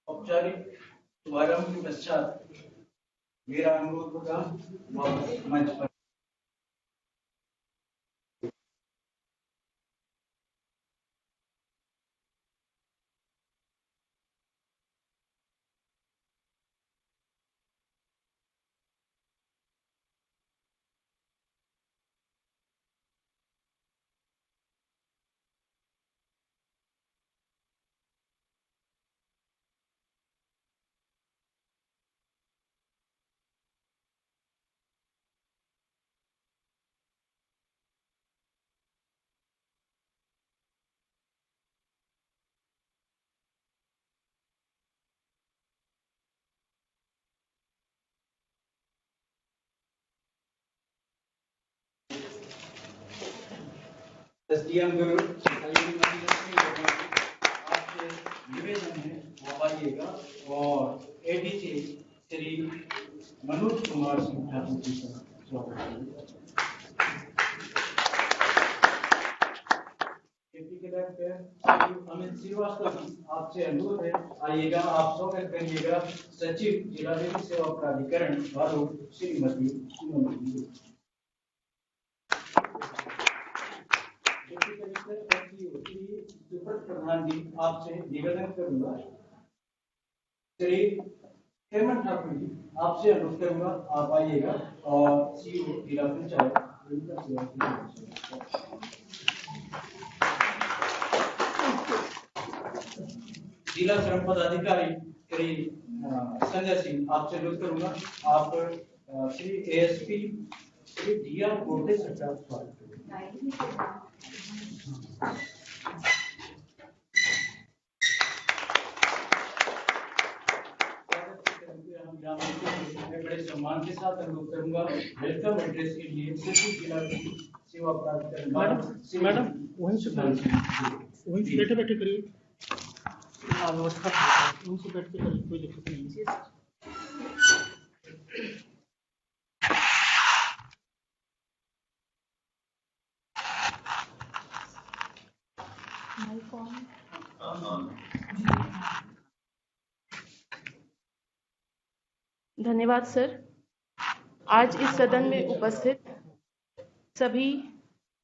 औपचारिक शुभारंभ के पश्चात मेरा अनुरोध होगा वापस मंच पर। एसडीएम आपसे निवेदन है आप आइएगा और एडीसी श्री मनोज कुमार सिंह ठाकुर जी का स्वागत करिए। अमित श्रीवास्तव आपसे अनुरोध है आइएगा, आप स्वागत करिएगा सचिव जिला विधिक सेवा प्राधिकरण बालोद श्रीमती सुमन जी। प्रधान जी आपसे निवेदन करूंगा, श्री हेमंत ठाकुर जी आपसे अनुरोध करूंगा आप आइएगा और सीओ जिला पंचायत जिला श्रम पदाधिकारी श्री संजय सिंह आपसे अनुरोध करूंगा आप श्री एएसपी श्री डीआर गोटे सरकार स्वागत करें। बड़े सम्मान के साथ अनुरोध करूंगा वेलकम एड्रेस के लिए सचिव जिला सेवा प्राधिकरण मैडम वहीं से बैठे बैठे करिए, व्यवस्था वहीं से बैठ के करिए, कोई दिक्कत नहीं है। धन्यवाद सर। आज इस सदन में उपस्थित सभी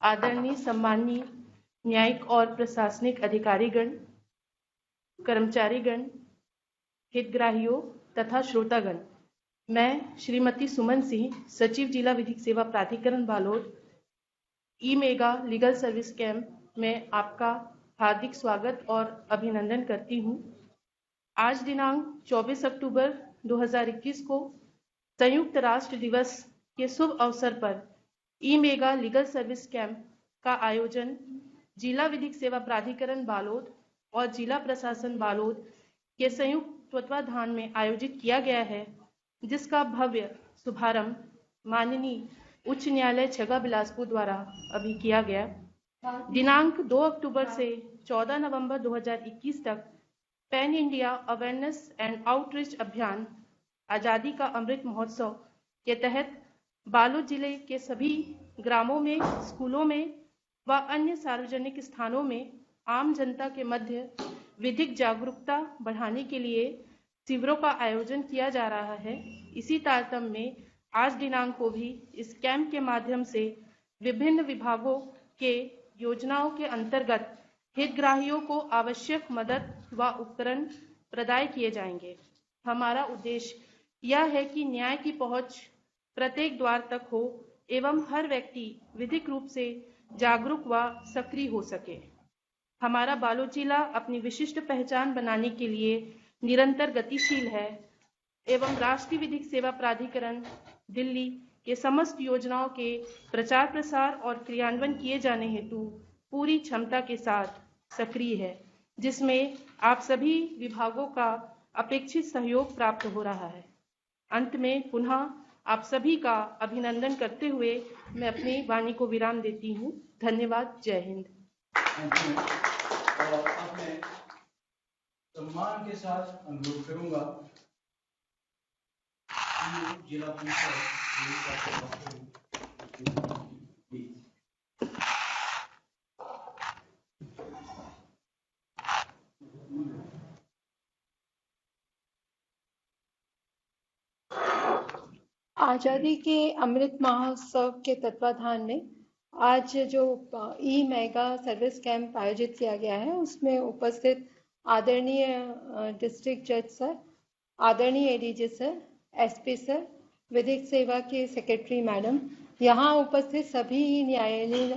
आदरणीय सम्माननीय न्यायिक और प्रशासनिक अधिकारीगण, कर्मचारीगण, हितग्राहियों तथा श्रोतागण, मैं श्रीमती सुमन सिंह, सचिव जिला विधिक सेवा प्राधिकरण बालोद ई मेगा लीगल सर्विस कैंप में आपका हार्दिक स्वागत और अभिनंदन करती हूँ। आज दिनांक 24 अक्टूबर 2021 को संयुक्त राष्ट्र दिवस के शुभ अवसर पर ई मेगा लीगल सर्विस कैंप का आयोजन जिला विधिक सेवा प्राधिकरण बालोद और जिला प्रशासन बालोद के संयुक्त तत्वाधान में आयोजित किया गया है, जिसका भव्य शुभारंभ माननीय उच्च न्यायालय छगा बिलासपुर द्वारा अभी किया गया। दिनांक 2 अक्टूबर से 14 नवंबर 2021 तक pan India awareness and outreach अभियान आज़ादी का अमृत महोत्सव के तहत बालोद जिले के सभी ग्रामों में, स्कूलों में व अन्य सार्वजनिक स्थानों में आम जनता के मध्य विधिक जागरूकता बढ़ाने के लिए शिविरों का आयोजन किया जा रहा है। इसी तारतम्य में आज दिनांक को भी इस कैंप के माध्यम से विभिन्न विभागों के योजनाओं के अंतर्गत हितग्राहियों को आवश्यक मदद व उपकरण प्रदान किए जाएंगे। हमारा उद्देश्य यह है कि न्याय की पहुंच प्रत्येक द्वार तक हो एवं हर व्यक्ति विधिक रूप से जागरूक व सक्रिय हो सके। हमारा बालोद जिला अपनी विशिष्ट पहचान बनाने के लिए निरंतर गतिशील है एवं राष्ट्रीय विधिक सेवा प्राधिकरण दिल्ली के समस्त योजनाओं के प्रचार प्रसार और क्रियान्वयन किए जाने हेतु पूरी क्षमता के साथ सक्रिय है, जिसमें आप सभी विभागों का अपेक्षित सहयोग प्राप्त हो रहा है। अंत में पुनः आप सभी का अभिनंदन करते हुए मैं अपनी वाणी को विराम देती हूँ। धन्यवाद। जय हिंद। सम्मान के साथ अनुरोध करूंगा जिला पंचायत। आज़ादी के अमृत महोत्सव के तत्वाधान में आज जो ई मेगा सर्विस कैंप आयोजित किया गया है उसमें उपस्थित आदरणीय डिस्ट्रिक्ट जज सर, आदरणीय एडीजी सर, एसपी सर, विधिक सेवा के सेक्रेटरी मैडम, यहाँ उपस्थित सभी न्यायालयीन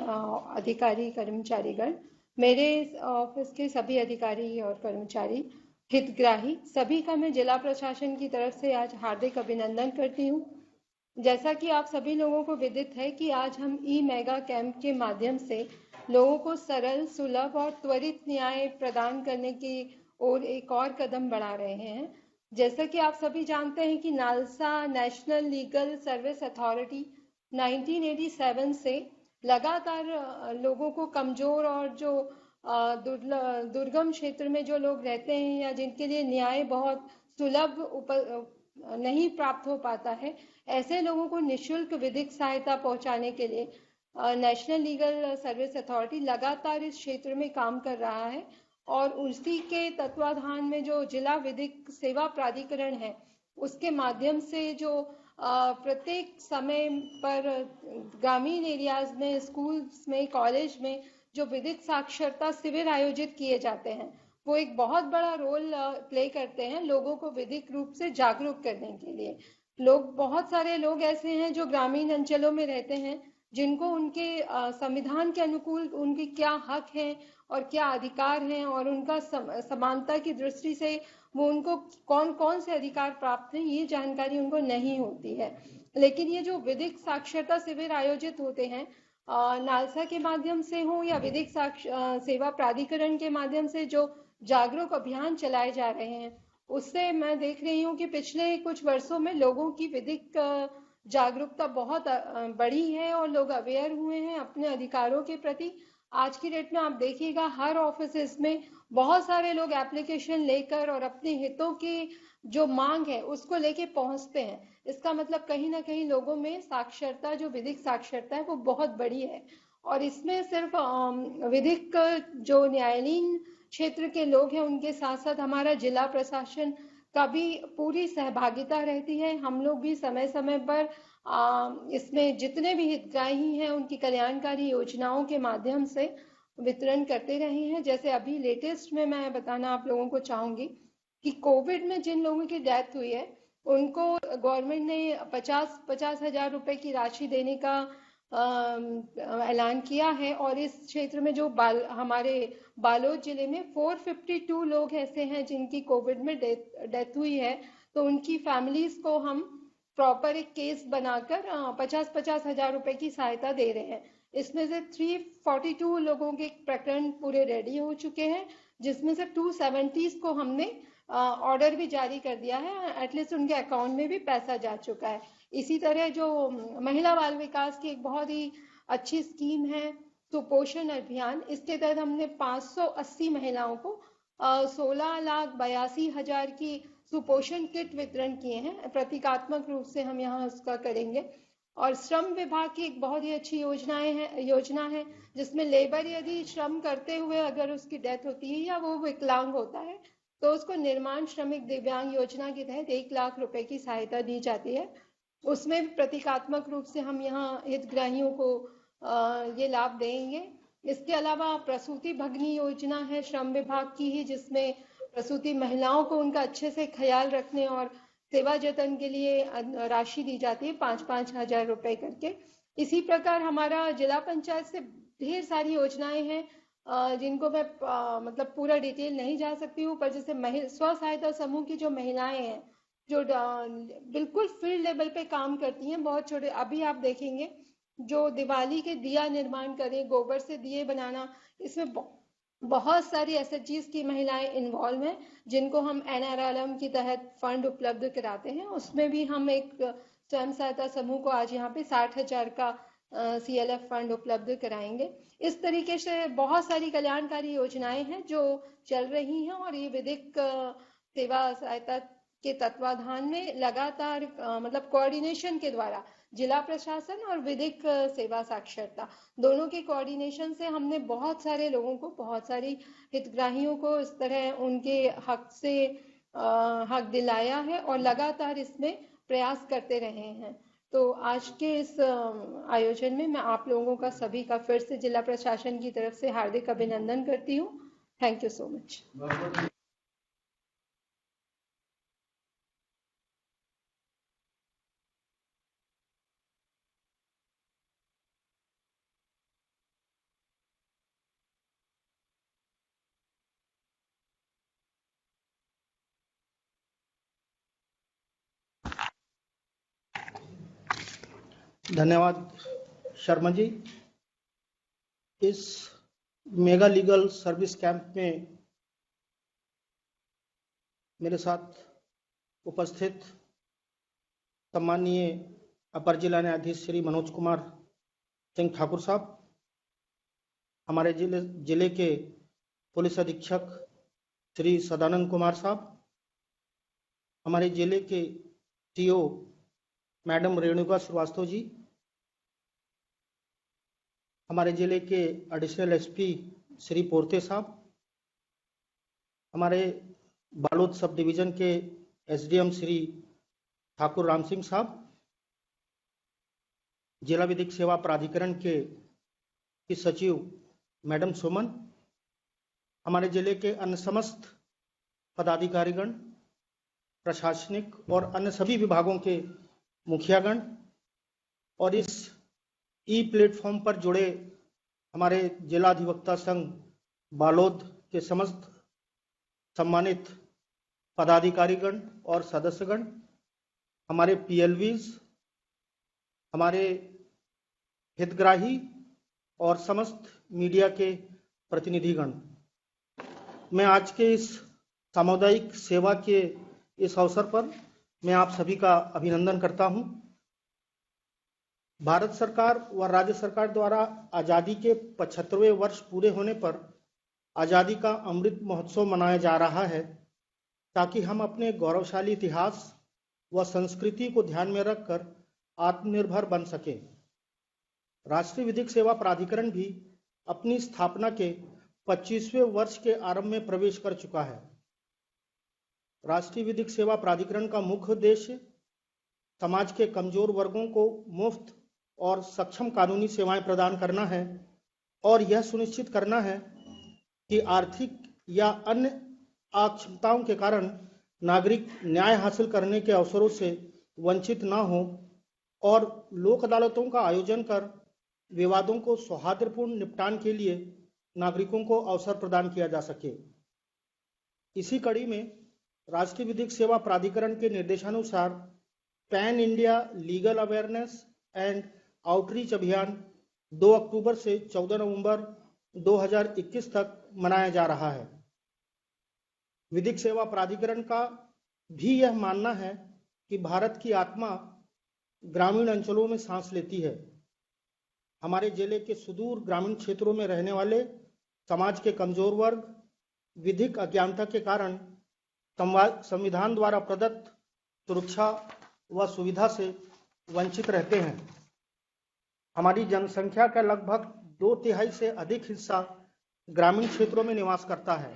अधिकारी कर्मचारीगण, मेरे ऑफिस के सभी अधिकारी और कर्मचारी, हितग्राही, सभी का मैं जिला प्रशासन की तरफ से आज हार्दिक अभिनंदन करती हूँ। जैसा कि आप सभी लोगों को विदित है कि आज हम ई मेगा कैंप के माध्यम से लोगों को सरल, सुलभ और त्वरित न्याय प्रदान करने की ओर एक और कदम बढ़ा रहे हैं। जैसा कि आप सभी जानते हैं कि NALSA national legal service authority 1987 से लगातार लोगों को कमजोर और जो दुर्गम क्षेत्र में जो लोग रहते हैं या जिनके लिए न्याय बहुत सुलभ नहीं प्राप्त हो पाता है, ऐसे लोगों को निशुल्क विधिक सहायता पहुंचाने के लिए नेशनल लीगल सर्विस अथॉरिटी लगातार इस क्षेत्र में काम कर रहा है और उसी के तत्वाधान में जो जिला विधिक सेवा प्राधिकरण है उसके माध्यम से जो प्रत्येक समय पर ग्रामीण एरियाज में, स्कूल्स में, कॉलेज में जो विधिक साक्षरता शिविर आयोजित किए जाते हैं वो एक बहुत बड़ा रोल प्ले करते हैं लोगों को विधिक रूप से जागरूक करने के लिए। बहुत सारे लोग ऐसे हैं जो ग्रामीण अंचलों में रहते हैं जिनको उनके संविधान के अनुकूल उनकी क्या हक हैं और क्या अधिकार हैं और उनका समानता की दृष्टि से वो उनको कौन कौन से अधिकार प्राप्त हैं ये जानकारी उनको नहीं होती है। लेकिन ये जो विधिक साक्षरता शिविर आयोजित होते हैं नालसा के माध्यम से हो या विधिक सेवा प्राधिकरण के माध्यम से जो जागरूक अभियान चलाए जा रहे हैं उससे मैं देख रही हूँ कि पिछले कुछ वर्षों में लोगों की विधिक जागरूकता बहुत बढ़ी है और लोग अवेयर हुए हैं अपने अधिकारों के प्रति। आज की डेट में आप देखिएगा हर ऑफिस में बहुत सारे लोग एप्लीकेशन लेकर और अपने हितों की जो मांग है उसको लेके पहुंचते हैं। इसका मतलब कहीं ना कहीं लोगों में साक्षरता, जो विधिक साक्षरता है वो बहुत बड़ी है और इसमें सिर्फ विधिक जो न्यायालयीन क्षेत्र के लोग हैं उनके साथ साथ हमारा जिला प्रशासन का भी पूरी सहभागिता रहती है। हम लोग भी समय समय पर इसमें जितने भी हितग्राही हैं उनकी कल्याणकारी योजनाओं के माध्यम से वितरण करते रहे हैं। जैसे अभी लेटेस्ट में मैं बताना आप लोगों को चाहूंगी कि कोविड में जिन लोगों की डेथ हुई है उनको गवर्नमेंट ने 50 हजार रुपए की राशि देने का ऐलान किया है और इस क्षेत्र में जो हमारे बालोद जिले में 452 लोग ऐसे हैं जिनकी कोविड में डेथ हुई है, तो उनकी फैमिलीज को हम प्रॉपर एक केस बनाकर 50 हजार रुपए की सहायता दे रहे हैं। इसमें से 342 लोगों के प्रकरण पूरे रेडी हो चुके हैं जिसमें से 270 को हमने ऑर्डर भी जारी कर दिया है, एटलीस्ट उनके अकाउंट में भी पैसा जा चुका है। इसी तरह जो महिला बाल विकास की एक बहुत ही अच्छी स्कीम है सुपोषण अभियान, इसके तहत हमने 580 महिलाओं को 16,82,000 की सुपोषण किट वितरण किए हैं। प्रतीकात्मक रूप से हम यहाँ उसका करेंगे। और श्रम विभाग की एक बहुत ही अच्छी योजना है जिसमें लेबर यदि श्रम करते हुए अगर उसकी डेथ होती है या वो विकलांग होता है तो उसको निर्माण श्रमिक दिव्यांग योजना के तहत 1 लाख रुपए की सहायता दी जाती है। उसमें भी प्रतीकात्मक रूप से हम यहाँ हितग्राहियों को ये लाभ देंगे। इसके अलावा प्रसूति भगनी योजना है श्रम विभाग की ही, जिसमें प्रसूति महिलाओं को उनका अच्छे से ख्याल रखने और सेवा जतन के लिए राशि दी जाती है 5-5 हजार रुपए करके। इसी प्रकार हमारा जिला पंचायत से ढेर सारी योजनाएं हैं जिनको मैं मतलब पूरा डिटेल नहीं जा सकती हूँ, पर जैसे स्व सहायता समूह की जो महिलाएं हैं जो बिल्कुल फील्ड लेवल पे काम करती हैं, बहुत छोटे, अभी आप देखेंगे जो दिवाली के दिया निर्माण करें, गोबर से दिए बनाना, इसमें बहुत सारी SHGs की महिलाएं इन्वॉल्व हैं जिनको हम NRLM के तहत फंड उपलब्ध कराते हैं। उसमें भी हम एक स्वयं सहायता समूह को आज यहाँ पे 60,000 का CLF फंड उपलब्ध कराएंगे। इस तरीके से बहुत सारी कल्याणकारी योजनाएं हैं जो चल रही हैं और ये विधिक सेवा सहायता के तत्वाधान में लगातार मतलब कोऑर्डिनेशन के द्वारा जिला प्रशासन और विधिक सेवा साक्षरता दोनों के कोऑर्डिनेशन से हमने बहुत सारे लोगों को, बहुत सारी हितग्राहियों को इस तरह उनके हक से हक दिलाया है और लगातार इसमें प्रयास करते रहे हैं। तो आज के इस आयोजन में मैं आप लोगों का सभी का फिर से जिला प्रशासन की तरफ से हार्दिक अभिनंदन करती हूँ। Thank you so much. धन्यवाद शर्मा जी। इस मेगा लीगल सर्विस कैंप में मेरे साथ उपस्थित सम्माननीय अपर जिला न्यायाधीश श्री मनोज कुमार सिंह ठाकुर साहब, हमारे जिले के पुलिस अधीक्षक श्री सदानंद कुमार साहब, हमारे जिले के टीओ मैडम रेणुका श्रीवास्तव जी, हमारे जिले के एडिशनल एसपी श्री पोर्ते साहब, हमारे बालोद सब डिवीजन के एसडीएम श्री ठाकुर राम सिंह साहब, जिला विधिक सेवा प्राधिकरण के सचिव मैडम सुमन, हमारे जिले के अन्य समस्त पदाधिकारीगण, प्रशासनिक और अन्य सभी विभागों के मुखियागण और इस ई प्लेटफॉर्म पर जुड़े हमारे जिला अधिवक्ता संघ बालोद के समस्त सम्मानित पदाधिकारीगण और सदस्यगण, हमारे पीएलवीज, हमारे हितग्राही और समस्त मीडिया के प्रतिनिधिगण, मैं आज के इस सामुदायिक सेवा के इस अवसर पर मैं आप सभी का अभिनंदन करता हूं। भारत सरकार व राज्य सरकार द्वारा आज़ादी के 75वें वर्ष पूरे होने पर आज़ादी का अमृत महोत्सव मनाया जा रहा है, ताकि हम अपने गौरवशाली इतिहास व संस्कृति को ध्यान में रखकर आत्मनिर्भर बन सकें। राष्ट्रीय विधिक सेवा प्राधिकरण भी अपनी स्थापना के 25वें वर्ष के आरंभ में प्रवेश कर चुका है। राष्ट्रीय विधिक सेवा प्राधिकरण का मुख्य उद्देश्य समाज के कमजोर वर्गों को मुफ्त और सक्षम कानूनी सेवाएं प्रदान करना है और यह सुनिश्चित करना है कि आर्थिक या अन्य अक्षमताओं के कारण नागरिक न्याय हासिल करने के अवसरों से वंचित न हो और लोक अदालतों का आयोजन कर विवादों को सौहार्दपूर्ण निपटान के लिए नागरिकों को अवसर प्रदान किया जा सके। इसी कड़ी में राष्ट्रीय विधिक सेवा प्राधिकरण के निर्देशानुसार pan India legal awareness and outreach अभियान 2 अक्टूबर से 14 नवंबर 2021 तक मनाया जा रहा है। विधिक सेवा प्राधिकरण का भी यह मानना है कि भारत की आत्मा ग्रामीण अंचलों में सांस लेती है। हमारे जिले के सुदूर ग्रामीण क्षेत्रों में रहने वाले समाज के कमजोर वर्ग विधिक अज्ञानता के कारण संविधान द्वारा प्रदत्त सुरक्षा व सुविधा से वंचित रहते हैं। हमारी जनसंख्या का लगभग 2/3 से अधिक हिस्सा ग्रामीण क्षेत्रों में निवास करता है,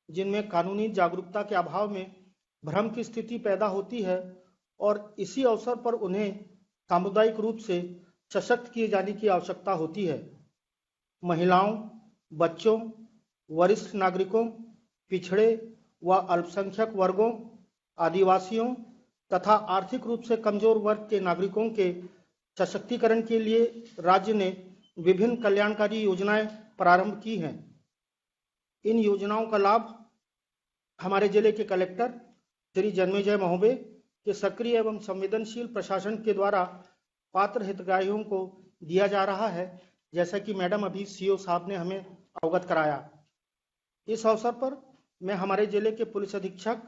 जिनमें कानूनी जागरूकता के अभाव में भ्रम की स्थिति पैदा होती है और इसी अवसर पर उन्हें सामुदायिक रूप से सशक्त किए जाने की आवश्यकता होती है। महिलाओं, बच्चों, वरिष्ठ नागरिकों, पिछड़े व अल्पसंख्यक वर्गों, आदिवासियों तथा आर्थिक रूप से कमजोर वर्ग के नागरिकों के सशक्तिकरण के लिए राज्य ने विभिन्न कल्याणकारी योजनाएं प्रारंभ की हैं। इन योजनाओं का लाभ हमारे जिले के कलेक्टर श्री जन्मेजय महोदय के सक्रिय एवं संवेदनशील प्रशासन के द्वारा पात्र हितग्राहियों को दिया जा रहा है, जैसा कि मैडम अभी सीओ साहब ने हमें अवगत कराया। इस अवसर पर मैं हमारे जिले के पुलिस अधीक्षक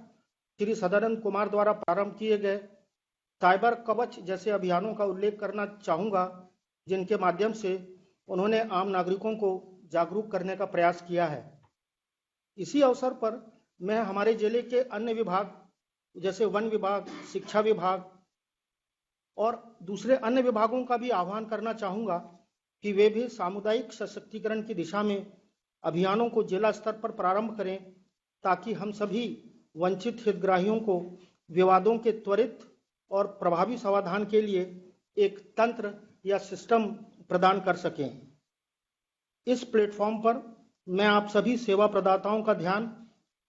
श्री सदानंद कुमार द्वारा प्रारंभ किए गए साइबर कवच जैसे अभियानों का उल्लेख करना चाहूँगा, जिनके माध्यम से उन्होंने आम नागरिकों को जागरूक करने का प्रयास किया है। इसी अवसर पर मैं हमारे जिले के अन्य विभाग जैसे वन विभाग, शिक्षा विभाग और दूसरे अन्य विभागों का भी आह्वान करना चाहूँगा कि वे भी सामुदायिक सशक्तिकरण की दिशा में अभियानों को जिला स्तर पर प्रारंभ करें, ताकि हम सभी वंचित हितग्राहियों को विवादों के त्वरित और प्रभावी समाधान के लिए एक तंत्र या सिस्टम प्रदान कर सकें। इस प्लेटफॉर्म पर मैं आप सभी सेवा प्रदाताओं का ध्यान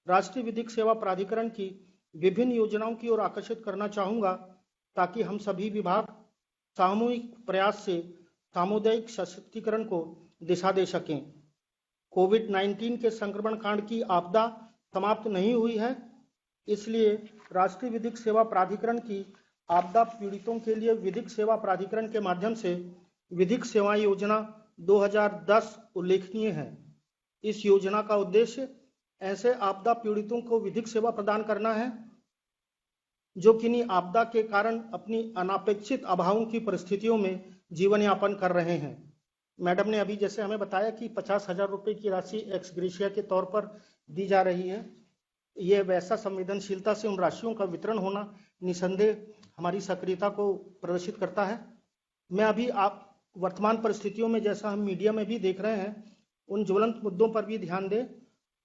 राष्ट्रीय विधिक सेवा प्राधिकरण की विभिन्न योजनाओं की ओर आकर्षित करना चाहूँगा, ताकि हम सभी विभाग सामूहिक प्रयास से सामुदायिक सशक्तिकरण को दिशा दे सकें। कोविड-19 के संक्रमण कांड की आपदा समाप्त नहीं हुई है, इसलिए राष्ट्रीय विधिक सेवा प्राधिकरण की आपदा पीड़ितों के लिए विधिक सेवा प्राधिकरण के माध्यम से विधिक सेवा योजना 2010 उल्लेखनीय है। इस योजना का उद्देश्य ऐसे आपदा पीड़ितों को विधिक सेवा प्रदान करना है जो किन्हीं आपदा के कारण अपनी अनापेक्षित अभावों की परिस्थितियों में जीवन यापन कर रहे हैं। मैडम ने अभी जैसे हमें बताया कि 50,000 रुपए की राशि एक्स ग्रेशिया के तौर पर दी जा रही है। यह वैसा संवेदनशीलता से उन राशियों का वितरण होना निसंदेह हमारी सक्रियता को प्रदर्शित करता है। मैं अभी आप वर्तमान परिस्थितियों में, जैसा हम मीडिया में भी देख रहे हैं, उन ज्वलंत मुद्दों पर भी ध्यान दें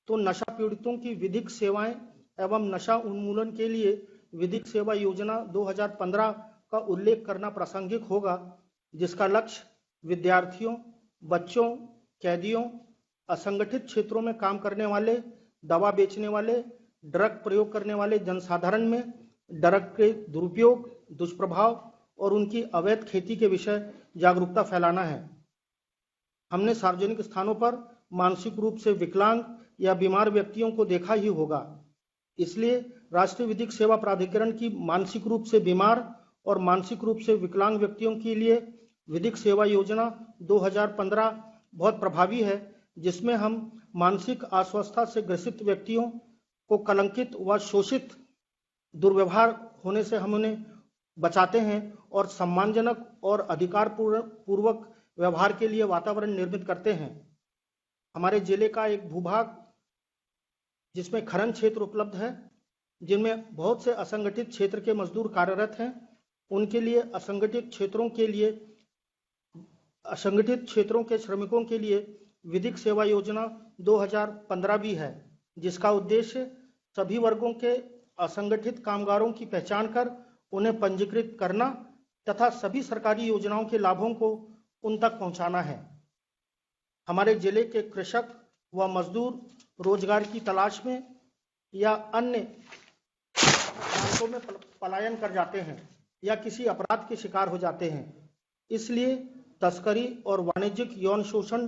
तो नशा पीड़ितों की विधिक सेवाएं एवं नशा उन्मूलन के लिए विधिक सेवा योजना 2015 का उल्लेख करना प्रासंगिक होगा, जिसका लक्ष्य विद्यार्थियों, बच्चों, कैदियों, असंगठित क्षेत्रों में काम करने वाले, दवा बेचने वाले, ड्रग प्रयोग करने वाले जनसाधारण में ड्रग के दुरुपयोग, दुष्प्रभाव और उनकी अवैध खेती के विषय जागरूकता फैलाना है। हमने सार्वजनिक स्थानों पर मानसिक रूप से विकलांग या बीमार व्यक्तियों को देखा ही होगा, इसलिए राष्ट्रीय विधिक सेवा प्राधिकरण की मानसिक रूप से बीमार और मानसिक रूप से विकलांग व्यक्तियों के लिए विधिक सेवा योजना 2015 बहुत प्रभावी है, जिसमें हम मानसिक अस्वस्थता से ग्रसित व्यक्तियों को कलंकित व शोषित दुर्व्यवहार होने से हम उन्हें बचाते हैं और सम्मानजनक और अधिकार पूर्वक व्यवहार के लिए वातावरण निर्मित करते हैं। हमारे जिले का एक भूभाग जिसमें खनन क्षेत्र उपलब्ध है, जिनमें बहुत से असंगठित क्षेत्र के मजदूर कार्यरत हैं, उनके लिए असंगठित क्षेत्रों के श्रमिकों के लिए विधिक सेवा योजना 2015 भी है, जिसका उद्देश्य सभी वर्गों के असंगठित कामगारों की पहचान कर उन्हें पंजीकृत करना तथा सभी सरकारी योजनाओं के लाभों को उन तक पहुंचाना है। हमारे जिले के कृषक व मजदूर रोजगार की तलाश में या अन्य प्रांतों में पलायन कर जाते हैं या किसी अपराध के शिकार हो जाते हैं, इसलिए तस्करी और वाणिज्यिक यौन शोषण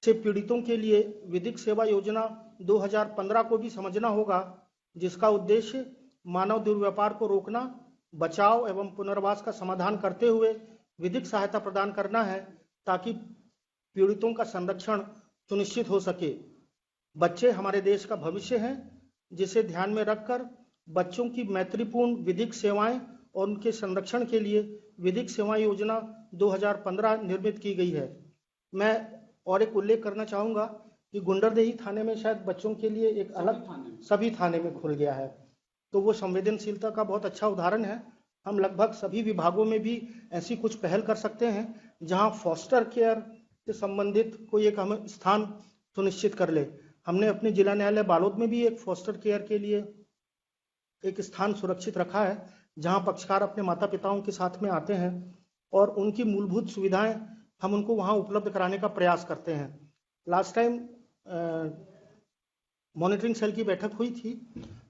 से पीड़ितों के लिए विधिक सेवा योजना 2015 को भी समझना होगा, जिसका उद्देश्य मानव दुर्व्यापार को रोकना, बचाव एवं पुनर्वास का समाधान करते हुए विधिक सहायता प्रदान करना है, ताकि पीड़ितों का संरक्षण सुनिश्चित हो सके। बच्चे हमारे देश का भविष्य हैं, जिसे ध्यान में रखकर बच्चों की मैत्रीपूर्ण विधिक सेवाएं और उनके संरक्षण के लिए विधिक सेवा योजना 2015 निर्मित की गई है। मैं और एक उल्लेख करना चाहूँगा कि गुंडरदेही थाने में शायद बच्चों के लिए एक अलग सभी थाने में खुल गया है, तो वो संवेदनशीलता का बहुत अच्छा उदाहरण है। हम लगभग सभी विभागों में भी ऐसी कुछ पहल कर सकते हैं जहां फॉस्टर केयर से संबंधित कोई एक हम स्थान सुनिश्चित कर ले। हमने अपने जिला न्यायालय बालोद में भी एक फॉस्टर केयर के लिए एक स्थान सुरक्षित रखा है, जहां पक्षकार अपने माता पिताओं के साथ में आते हैं और उनकी मूलभूत सुविधाएं हम उनको वहां उपलब्ध कराने का प्रयास करते हैं। लास्ट टाइम मॉनिटरिंग सेल की बैठक हुई थी,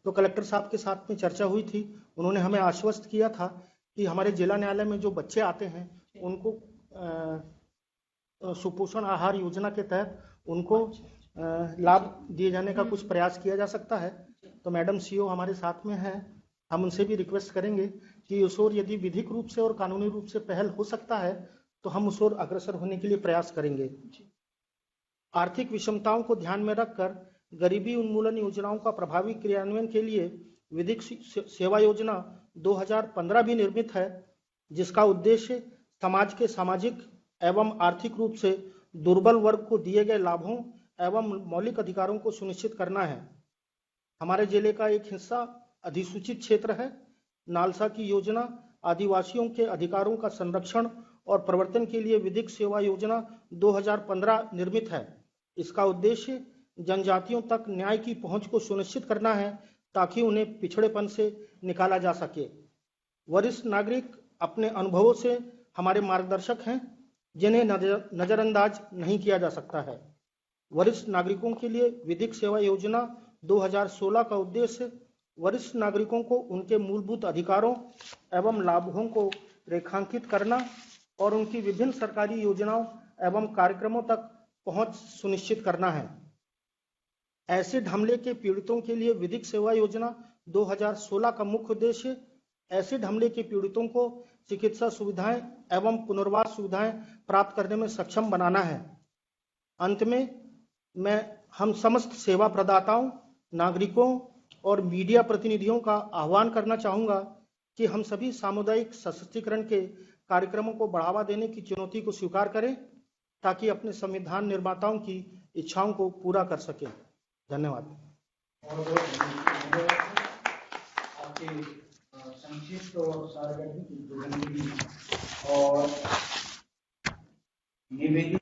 तो कलेक्टर साहब के साथ में चर्चा हुई थी। उन्होंने हमें आश्वस्त किया था कि हमारे जिला न्यायालय में जो बच्चे आते हैं उनको सुपोषण आहार योजना के तहत उनको लाभ दिए जाने का कुछ प्रयास किया जा सकता है। तो मैडम सीओ हमारे साथ में हैं, हम उनसे भी रिक्वेस्ट करेंगे कि उस ओर यदि विधिक रूप से और कानूनी रूप से पहल हो सकता है तो हम उस ओर अग्रसर होने के लिए प्रयास करेंगे। आर्थिक विषमताओं को ध्यान में रखकर गरीबी उन्मूलन योजनाओं का प्रभावी क्रियान्वयन के लिए विधिक सेवा योजना 2015 भी निर्मित है, जिसका उद्देश्य समाज के सामाजिक एवं आर्थिक रूप से दुर्बल वर्ग को दिए गए लाभों एवं मौलिक अधिकारों को सुनिश्चित करना है। हमारे जिले का एक हिस्सा अधिसूचित क्षेत्र है। नालसा की योजना आदिवासियों के अधिकारों का संरक्षण और प्रवर्तन के लिए विधिक सेवा योजना 2015 निर्मित है। इसका उद्देश्य जनजातियों तक न्याय की पहुंच को सुनिश्चित करना है ताकि उन्हें पिछड़ेपन से निकाला जा सके। वरिष्ठ नागरिक अपने अनुभवों से हमारे मार्गदर्शक हैं जिन्हें नजरअंदाज नहीं किया जा सकता है। वरिष्ठ नागरिकों के लिए विधिक सेवा योजना 2016 का उद्देश्य वरिष्ठ नागरिकों को उनके मूलभूत अधिकारों एवं लाभों को रेखांकित करना और उनकी विभिन्न सरकारी योजनाओं एवं कार्यक्रमों तक पहुंच सुनिश्चित करना है। एसिड हमले के पीड़ितों के लिए विधिक सेवा योजना 2016 का मुख्य उद्देश्य एसिड हमले के पीड़ितों को चिकित्सा सुविधाएं एवं पुनर्वास सुविधाएं प्राप्त करने में सक्षम बनाना है। अंत में मैं हम समस्त सेवा प्रदाताओं, नागरिकों और मीडिया प्रतिनिधियों का आह्वान करना चाहूंगा कि हम सभी सामुदायिक सशक्तिकरण के कार्यक्रमों को बढ़ावा देने की चुनौती को स्वीकार करें ताकि अपने संविधान निर्माताओं की इच्छाओं को पूरा कर सकें। धन्यवाद। आपके संक्षिप्त और सार्वजनिक उद्बोधन और निवेदित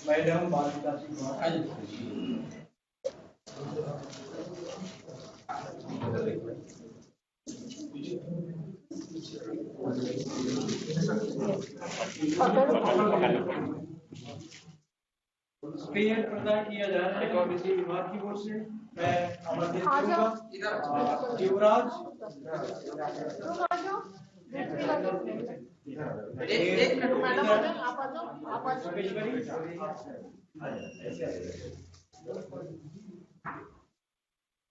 महिला एवं बाल विकास विभाग। स्पेयर प्रदान किया जा रहा है और इसी विभाग की ओर से मैं आमंत्रित करूंगा युवराज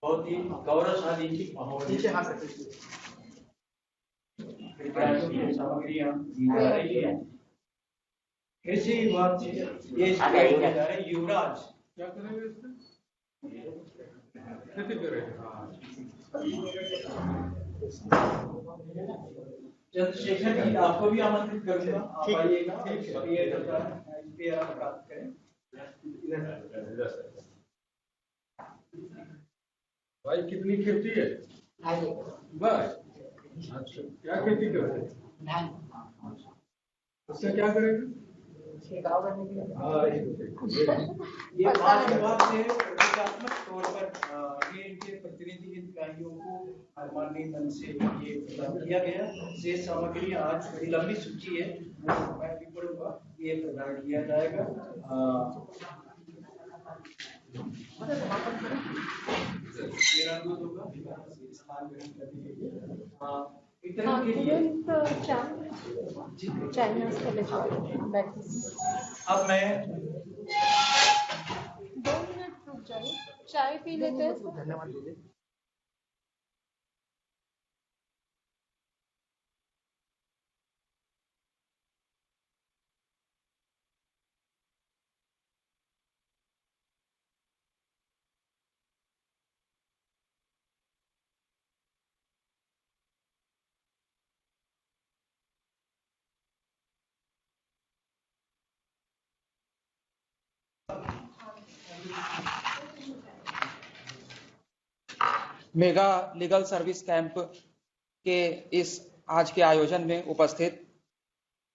बहुत ही गौरवशाली माहौल सामग्रियां दी जा रही है। कृषि विभाग से ये जा रहे हैं युवराज क्या करेंगे खेती चंद्रशेखर जी आपको भी आमंत्रित करूंगा, आप आइएगा प्राप्त करें। भाई कितनी खेती है? बस अच्छा, क्या खेती कर रहे हैं? उससे क्या करेंगे? ये पांच विभाग से प्रतीकात्मक तौर पर ये इनके प्रतिनिधि हितग्राहियों को माननीय मन से ये प्रदान किया गया। शेष सामग्री आज बड़ी लंबी सूची है, मैं भी पढ़ूंगा, ये प्रदान किया जाएगा। मेरा अनुरोध होगा स्थान ग्रहण करने के लिए वितरण के लिए अब मैं 2 मिनट रुक जाइए, चाय पी लेते हैं। धन्यवाद दीजिए। मेगा लीगल सर्विस कैंप के इस आज के आयोजन में उपस्थित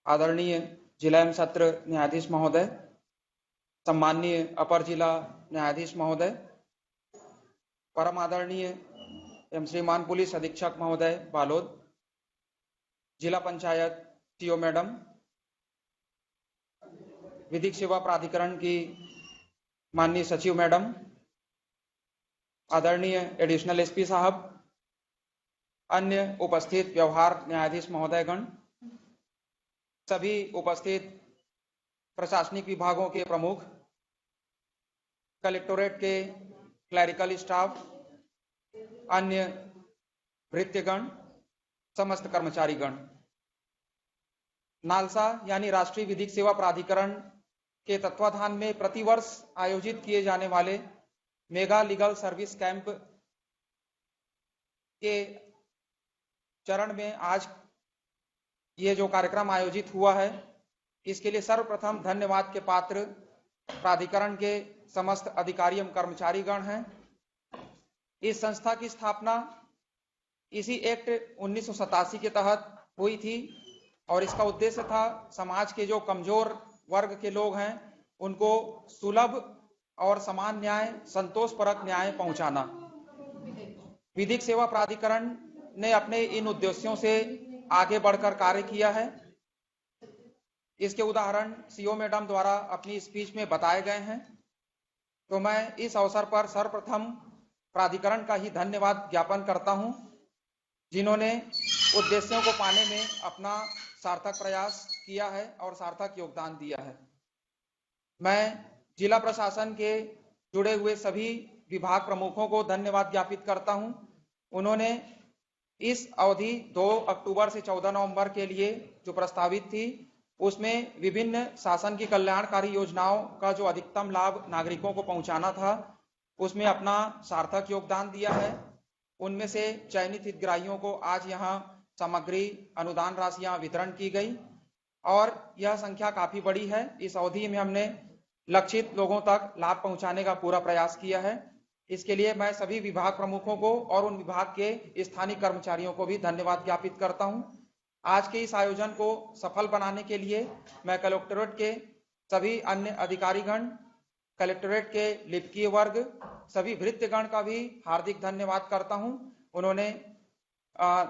आदरणीय जिला एवं सत्र न्यायाधीश महोदय, सम्माननीय अपर जिला न्यायाधीश महोदय, परम आदरणीय एवं श्रीमान पुलिस अधीक्षक महोदय बालोद, जिला पंचायत सीओ मैडम, विधिक सेवा प्राधिकरण की माननीय सचिव मैडम, आदरणीय एडिशनल एसपी साहब, अन्य उपस्थित व्यवहार न्यायाधीश महोदयगण, सभी उपस्थित प्रशासनिक विभागों के प्रमुख, कलेक्टोरेट के क्लरिकल स्टाफ, अन्य भृत्यगण, समस्त कर्मचारीगण। नालसा यानी राष्ट्रीय विधिक सेवा प्राधिकरण के तत्वाधान में प्रतिवर्ष आयोजित किए जाने वाले मेगा लीगल सर्विस कैंप के चरण में आज ये जो कार्यक्रम आयोजित हुआ है, इसके लिए सर्वप्रथम धन्यवाद के पात्र प्राधिकरण के समस्त अधिकारी एवं कर्मचारीगण हैं। इस संस्था की स्थापना इसी एक्ट 1987 के तहत हुई थी और इसका उद्देश्य था समाज के जो कमजोर वर्ग के लोग हैं उनको सुलभ और समान न्याय, संतोषपरक न्याय पहुंचाना। विधिक सेवा प्राधिकरण ने अपने इन उद्देश्यों से आगे बढ़कर कार्य किया है। इसके उदाहरण सीओ मैडम द्वारा अपनी स्पीच में बताए गए हैं। तो मैं इस अवसर पर सर्वप्रथम प्राधिकरण का ही धन्यवाद ज्ञापन करता हूं, जिन्होंने उद्देश्यों को पाने में अपना सार्थक प्रयास किया है और सार्थक योगदान दिया है। मैं जिला प्रशासन के जुड़े हुए सभी विभाग प्रमुखों को धन्यवाद ज्ञापित करता हूं। उन्होंने इस अवधि 2 अक्टूबर से 14 नवंबर के लिए जो प्रस्तावित थी, उसमें विभिन्न शासन की कल्याणकारी योजनाओं का जो अधिकतम लाभ नागरिकों को पहुंचाना था, उसमें अपना सार्थक योगदान दिया है। उनमें से चयनित हितग्राहियों को आज यहाँ सामग्री अनुदान राशियां वितरण की गई और यह संख्या काफी बड़ी है। इस अवधि में हमने लक्षित लोगों तक लाभ पहुंचाने का पूरा प्रयास किया है। इसके लिए मैं सभी विभाग प्रमुखों को और उन विभाग के स्थानीय कर्मचारियों को भी धन्यवाद ज्ञापित करता हूं। आज के इस आयोजन को सफल बनाने के लिए मैं कलेक्टोरेट के सभी अन्य अधिकारीगण, कलेक्टरेट के लिपिकीय वर्ग, सभी भृत्यगण का भी हार्दिक धन्यवाद करता हूं। उन्होंने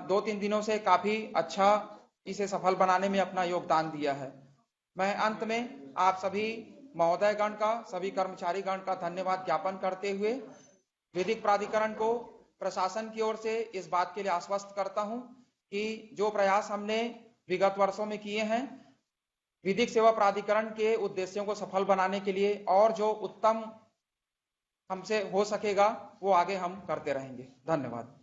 2-3 दिनों से काफी अच्छा इसे सफल बनाने में अपना योगदान दिया है। मैं अंत में आप सभी महोदयगण का, सभी कर्मचारीगण का धन्यवाद ज्ञापन करते हुए विधिक प्राधिकरण को प्रशासन की ओर से इस बात के लिए आश्वस्त करता हूं कि जो प्रयास हमने विगत वर्षों में किए हैं विधिक सेवा प्राधिकरण के उद्देश्यों को सफल बनाने के लिए, और जो उत्तम हमसे हो सकेगा वो आगे हम करते रहेंगे। धन्यवाद।